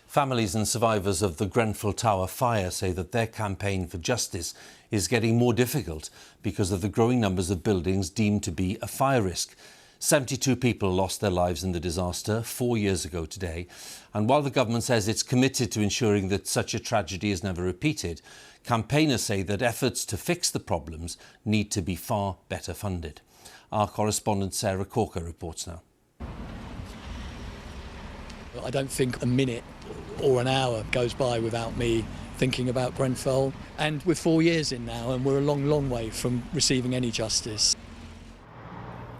Families and survivors of the Grenfell Tower fire say that their campaign for justice is getting more difficult because of the growing numbers of buildings deemed to be a fire risk. 72 people lost their lives in the disaster 4 years ago today. And while the government says it's committed to ensuring that such a tragedy is never repeated, campaigners say that efforts to fix the problems need to be far better funded. Our correspondent Sarah Corker reports now. I don't think a minute or an hour goes by without me thinking about Grenfell. And we're 4 years in now and we're a long, long way from receiving any justice.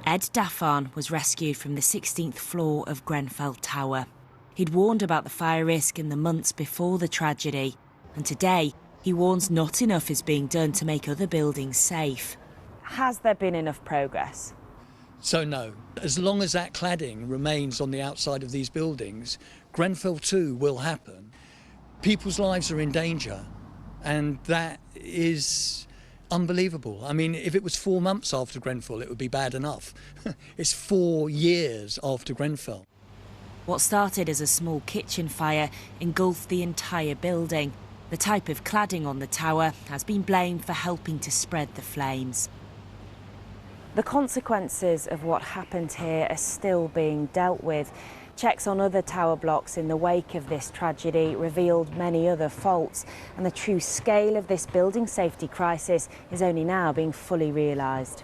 Ed Daffan was rescued from the 16th floor of Grenfell Tower. He'd warned about the fire risk in the months before the tragedy, and today he warns not enough is being done to make other buildings safe. Has there been enough progress? So no, as long as that cladding remains on the outside of these buildings, Grenfell 2 will happen. People's lives are in danger, and that is unbelievable. I mean, if it was 4 months after Grenfell, it would be bad enough. It's 4 years after Grenfell. What started as a small kitchen fire engulfed the entire building. The type of cladding on the tower has been blamed for helping to spread the flames. The consequences of what happened here are still being dealt with. Checks on other tower blocks in the wake of this tragedy revealed many other faults, and the true scale of this building safety crisis is only now being fully realised.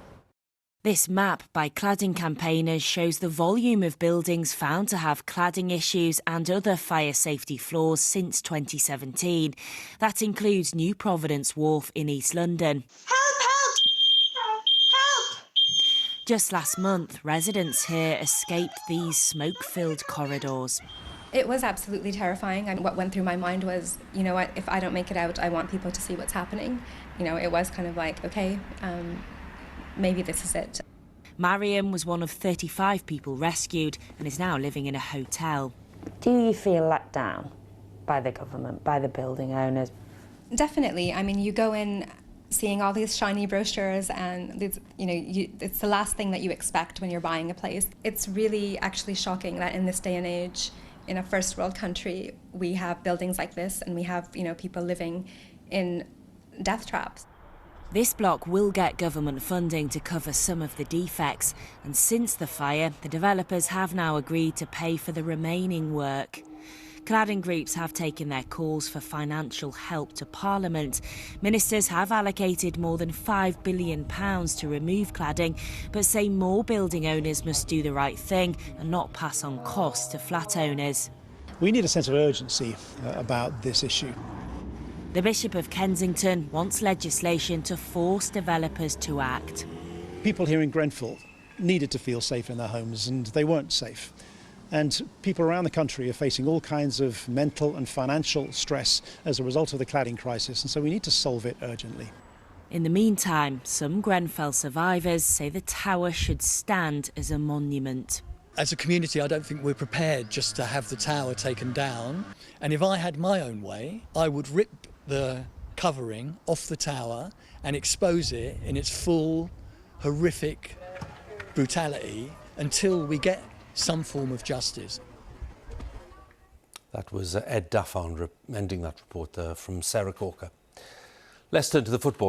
This map by cladding campaigners shows the volume of buildings found to have cladding issues and other fire safety flaws since 2017. That includes New Providence Wharf in East London. Just last month, residents here escaped these smoke-filled corridors. It was absolutely terrifying, and what went through my mind was, you know what, if I don't make it out, I want people to see what's happening. You know, it was kind of like, okay, maybe this is it. Mariam was one of 35 people rescued and is now living in a hotel. Do you feel let down by the government, by the building owners? Definitely. I mean, you go in seeing all these shiny brochures and it's the last thing that you expect when you're buying a place. It's really actually shocking that in this day and age, in a first world country, we have buildings like this and we have, people living in death traps. This block will get government funding to cover some of the defects, and since the fire, the developers have now agreed to pay for the remaining work. Cladding groups have taken their calls for financial help to Parliament. Ministers have allocated more than £5 billion to remove cladding, but say more building owners must do the right thing and not pass on costs to flat owners. We need a sense of urgency about this issue. The Bishop of Kensington wants legislation to force developers to act. People here in Grenfell needed to feel safe in their homes, and they weren't safe. And people around the country are facing all kinds of mental and financial stress as a result of the cladding crisis, and so we need to solve it urgently. In the meantime, some Grenfell survivors say the tower should stand as a monument. As a community, I don't think we're prepared just to have the tower taken down. And if I had my own way, I would rip the covering off the tower and expose it in its full, horrific brutality until we get some form of justice. That was Ed Daffan ending that report from Sarah Corker. Let's turn to the football.